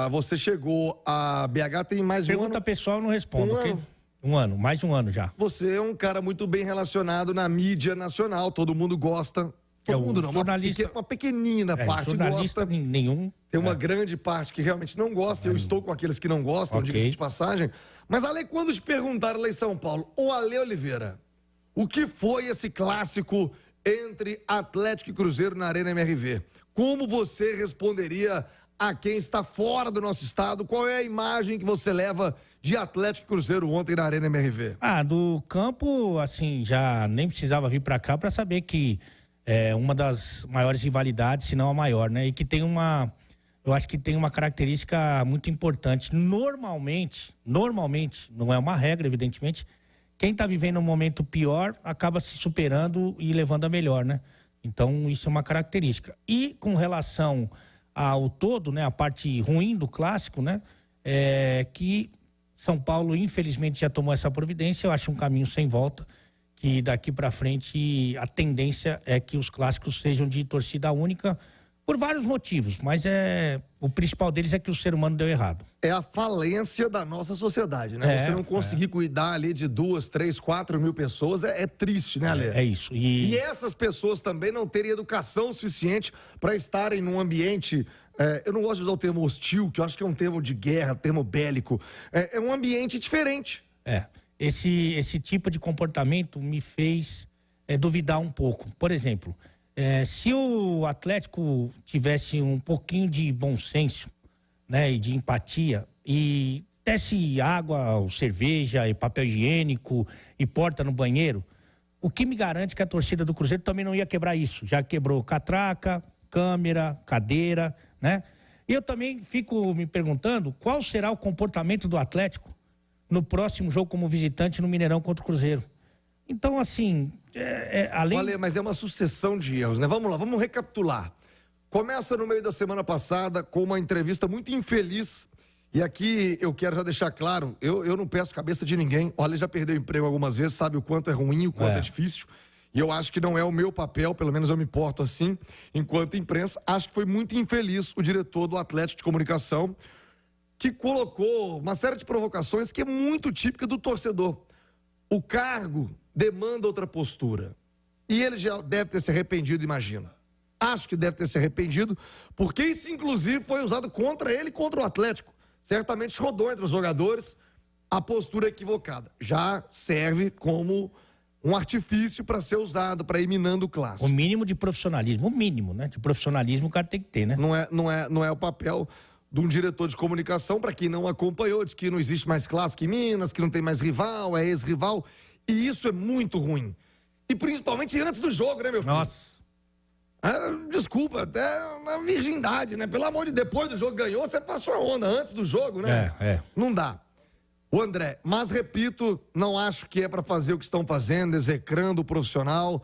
você chegou a BH tem mais Pergunta um ano. pessoal, eu não respondo, ok? Mais de um ano já. Você é um cara muito bem relacionado na mídia nacional, todo mundo gosta. Todo mundo não, jornalista, uma pequenina parte gosta. Nenhum. Tem uma grande parte que realmente não gosta. Eu estou com aqueles que não gostam, diga-se de passagem. Mas, Ale, quando te perguntaram lá em São Paulo, ô Ale Oliveira, o que foi esse clássico entre Atlético e Cruzeiro na Arena MRV? Como você responderia a quem está fora do nosso estado? Qual é a imagem que você leva de Atlético e Cruzeiro ontem na Arena MRV? Do campo, assim, já nem precisava vir para cá para saber que é uma das maiores rivalidades, se não a maior, né? E que tem eu acho que tem uma característica muito importante. Normalmente, não é uma regra, evidentemente, quem está vivendo um momento pior acaba se superando e levando a melhor, né? Então, isso é uma característica. E com relação ao todo, né, a parte ruim do clássico, né, é que São Paulo, infelizmente, já tomou essa providência. Eu acho um caminho sem volta, que daqui para frente a tendência é que os clássicos sejam de torcida única, por vários motivos, mas o principal deles é que o ser humano deu errado. É a falência da nossa sociedade, né? Você não conseguir cuidar ali de 2, 3, 4 mil pessoas é triste, né, Ale? É isso. E essas pessoas também não terem educação suficiente para estarem num ambiente... eu não gosto de usar o termo hostil, que eu acho que é um termo de guerra, termo bélico. É um ambiente diferente. Esse tipo de comportamento me fez duvidar um pouco. Por exemplo... se o Atlético tivesse um pouquinho de bom senso, né, e de empatia, e desse água, ou cerveja, e papel higiênico, e porta no banheiro, o que me garante que a torcida do Cruzeiro também não ia quebrar isso. Já quebrou catraca, câmera, cadeira, né? E eu também fico me perguntando qual será o comportamento do Atlético no próximo jogo como visitante no Mineirão contra o Cruzeiro. Então, assim, além... Olha, mas é uma sucessão de erros, né? Vamos lá, vamos recapitular. Começa no meio da semana passada com uma entrevista muito infeliz. E aqui eu quero já deixar claro, eu não peço cabeça de ninguém. Olha, já perdeu emprego algumas vezes, sabe o quanto é ruim, o quanto é difícil. E eu acho que não é o meu papel, pelo menos eu me porto assim, enquanto imprensa. Acho que foi muito infeliz o diretor do Atlético de Comunicação, que colocou uma série de provocações que é muito típica do torcedor. O cargo demanda outra postura. E ele já deve ter se arrependido, imagino. Acho que deve ter se arrependido, porque isso, inclusive, foi usado contra ele e contra o Atlético. Certamente rodou entre os jogadores a postura equivocada. Já serve como um artifício para ser usado, para ir minando o clássico. O mínimo de profissionalismo, o mínimo, né? De profissionalismo o cara tem que ter, né? Não é o papel de um diretor de comunicação, para quem não acompanhou, diz que não existe mais clássico em Minas, que não tem mais rival, é ex-rival. E isso é muito ruim. E principalmente antes do jogo, né, meu filho? Nossa. Desculpa, até na virgindade, né? Pelo amor de Deus, depois do jogo ganhou, você passou a onda antes do jogo, né? Não dá. O André, mas repito, não acho que é para fazer o que estão fazendo, execrando o profissional,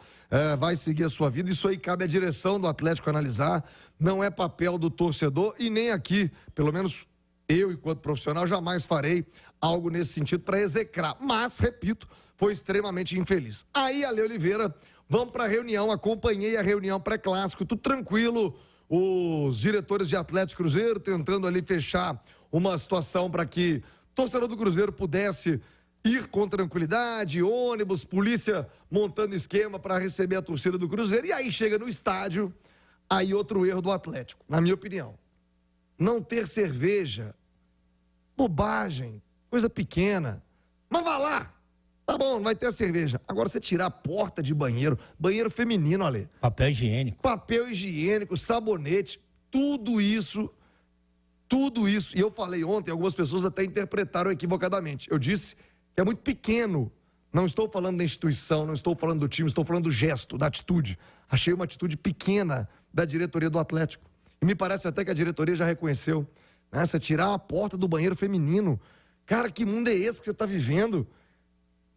vai seguir a sua vida. Isso aí cabe à direção do Atlético analisar, não é papel do torcedor e nem aqui, pelo menos eu, enquanto profissional, jamais farei algo nesse sentido para execrar. Mas, repito, foi extremamente infeliz. Aí, Ale Oliveira, vamos para a reunião, acompanhei a reunião pré-clássico, tudo tranquilo, os diretores de Atlético e Cruzeiro tentando ali fechar uma situação para que o torcedor do Cruzeiro pudesse ir com tranquilidade, ônibus, polícia montando esquema para receber a torcida do Cruzeiro. E aí chega no estádio, aí outro erro do Atlético, na minha opinião. Não ter cerveja, bobagem, coisa pequena. Mas vá lá, tá bom, vai ter a cerveja. Agora você tirar a porta de banheiro, banheiro feminino, Ale. Papel higiênico. Papel higiênico, sabonete, tudo isso. E eu falei ontem, algumas pessoas até interpretaram equivocadamente. Eu disse que é muito pequeno. Não estou falando da instituição, não estou falando do time, estou falando do gesto, da atitude. Achei uma atitude pequena da diretoria do Atlético. E me parece até que a diretoria já reconheceu. Né? Você tirar a porta do banheiro feminino. Cara, que mundo é esse que você está vivendo?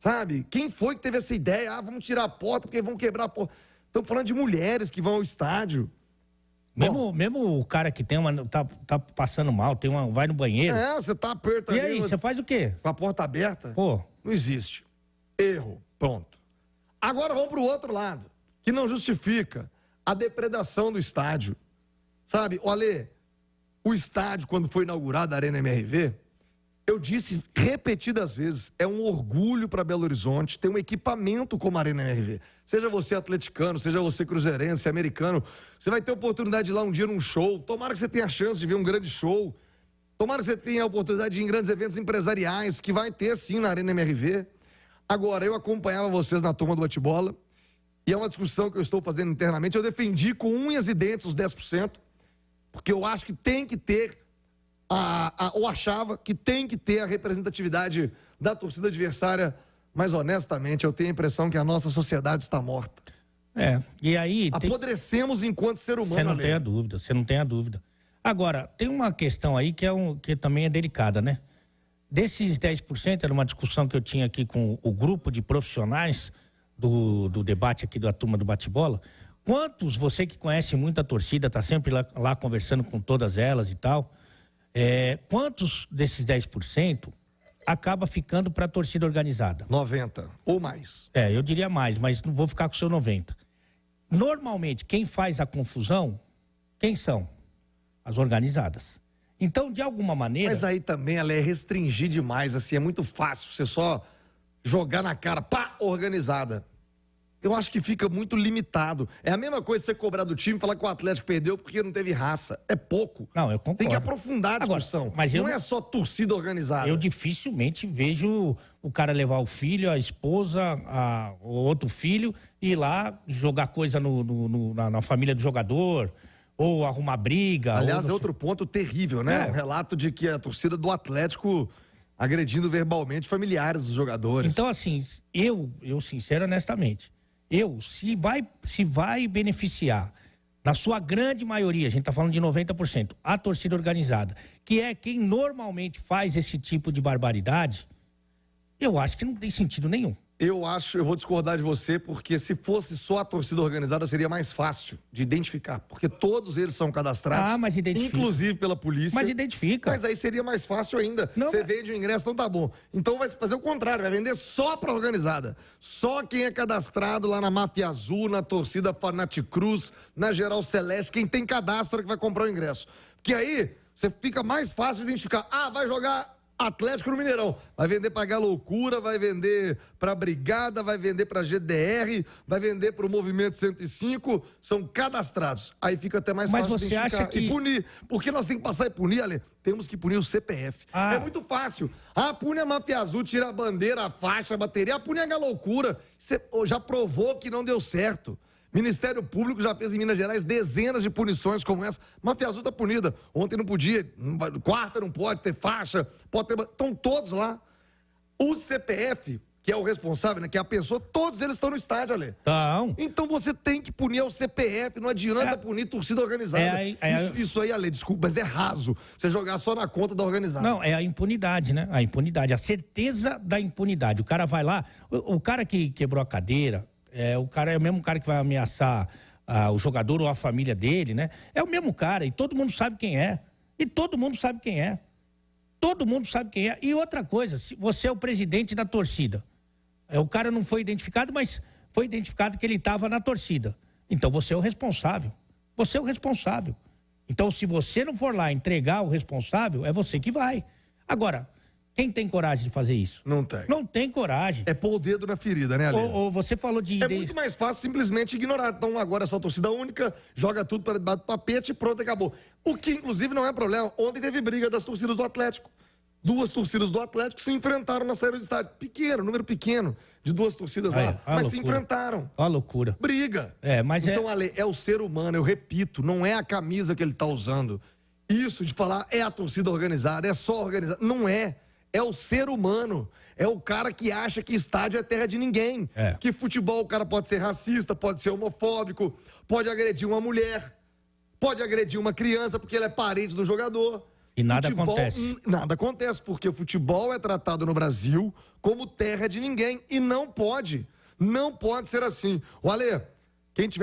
Sabe? Quem foi que teve essa ideia? Vamos tirar a porta porque vão quebrar a porta. Estamos falando de mulheres que vão ao estádio. Mesmo o cara que tem tá passando mal, vai no banheiro. Você tá apertando. E aí, você faz o quê? Com a porta aberta? Pô. Não existe. Erro. Pronto. Agora vamos pro outro lado, que não justifica a depredação do estádio. Sabe, olha, o estádio, quando foi inaugurada a Arena MRV, eu disse repetidas vezes, é um orgulho para Belo Horizonte ter um equipamento como a Arena MRV. Seja você atleticano, seja você cruzeirense, americano, você vai ter a oportunidade de ir lá um dia num show. Tomara que você tenha a chance de ver um grande show. Tomara que você tenha a oportunidade de ir em grandes eventos empresariais, que vai ter sim na Arena MRV. Agora, eu acompanhava vocês na turma do bate-bola, e é uma discussão que eu estou fazendo internamente. Eu defendi com unhas e dentes os 10%, porque eu acho que tem que ter, ou achava que tem que ter a representatividade da torcida adversária, mas honestamente eu tenho a impressão que a nossa sociedade está morta. E aí... Apodrecemos enquanto ser humano. Você não tem a dúvida, você não tem a dúvida. Agora, tem uma questão aí que também é delicada, né? Desses 10%, era uma discussão que eu tinha aqui com o grupo de profissionais do debate aqui da turma do bate-bola. Quantos, você que conhece muito a torcida, tá sempre lá conversando com todas elas e tal, quantos desses 10% acaba ficando para a torcida organizada? 90 ou mais. Eu diria mais, mas não vou ficar com o seu 90. Normalmente, quem faz a confusão, quem são? As organizadas. Então, de alguma maneira... Mas aí também ela é restringir demais, assim, é muito fácil você só jogar na cara, pá, organizada. Eu acho que fica muito limitado. É a mesma coisa você cobrar do time e falar que o Atlético perdeu porque não teve raça. É pouco. Não, eu concordo. Tem que aprofundar a discussão. Agora, mas não é só torcida organizada. Eu dificilmente vejo o cara levar o filho, a esposa, o outro filho e ir lá jogar coisa na família do jogador... ou arrumar briga. Aliás, é outro ponto terrível, né? Um relato de que a torcida do Atlético agredindo verbalmente familiares dos jogadores. Então, assim, eu sincero, honestamente, se vai beneficiar, na sua grande maioria, a gente tá falando de 90%, a torcida organizada, que é quem normalmente faz esse tipo de barbaridade, eu acho que não tem sentido nenhum. Eu vou discordar de você, porque se fosse só a torcida organizada, seria mais fácil de identificar. Porque todos eles são cadastrados, mas identifica. Inclusive pela polícia. Mas identifica. Mas aí seria mais fácil ainda. Você vende o ingresso, então tá bom. Então vai fazer o contrário, vai vender só pra organizada. Só quem é cadastrado lá na Máfia Azul, na torcida Fanaticruz, na Geral Celeste, quem tem cadastro é que vai comprar o ingresso. Porque aí você fica mais fácil de identificar. Vai jogar Atlético no Mineirão. Vai vender pra Galoucura, vai vender pra Brigada, vai vender pra GDR, vai vender pro Movimento 105. São cadastrados. Aí fica até mais fácil de identificar. Acha que... E punir. Porque nós temos que passar e punir, Ale. Temos que punir o CPF. É muito fácil. Pune a Máfia Azul, tira a bandeira, a faixa, a bateria. Pune a Galoucura. Você já provou que não deu certo. Ministério Público já fez em Minas Gerais dezenas de punições como essa. Máfia Azul tá punida. Ontem não podia, quarta não pode ter faixa, pode ter... Estão todos lá. O CPF, que é o responsável, né, que é a pessoa, todos eles estão no estádio, Ale. Então você tem que punir o CPF, não adianta punir torcida organizada. Isso aí, Ale, desculpa, mas é raso. Você jogar só na conta da organizada. Não, é a impunidade, né? A impunidade, a certeza da impunidade. O cara vai lá, o cara que quebrou a cadeira... o cara é o mesmo cara que vai ameaçar o jogador ou a família dele, né? É o mesmo cara e todo mundo sabe quem é. Todo mundo sabe quem é. E outra coisa, se você é o presidente da torcida, o cara não foi identificado, mas foi identificado que ele estava na torcida. Então você é o responsável. Então se você não for lá entregar o responsável, é você que vai. Agora... quem tem coragem de fazer isso? Não tem. Não tem coragem. É pôr o dedo na ferida, né, Ale? Ou você falou de... É muito mais fácil simplesmente ignorar. Então agora é só torcida única, joga tudo para debaixo do tapete e pronto, acabou. O que, inclusive, não é problema. Ontem teve briga das torcidas do Atlético. 2 torcidas do Atlético se enfrentaram na saída do estádio. Pequeno, número pequeno de 2 torcidas lá. Mas se enfrentaram. Olha a loucura. Briga. Então, Ale, é o ser humano, eu repito, não é a camisa que ele tá usando. Isso de falar é a torcida organizada, é só organizada. Não é. É o ser humano. É o cara que acha que estádio é terra de ninguém. Que futebol o cara pode ser racista, pode ser homofóbico, pode agredir uma mulher, pode agredir uma criança porque ele é parente do jogador. E nada acontece. Nada acontece, porque o futebol é tratado no Brasil como terra de ninguém. E não pode. Não pode ser assim. O Ale, quem tiver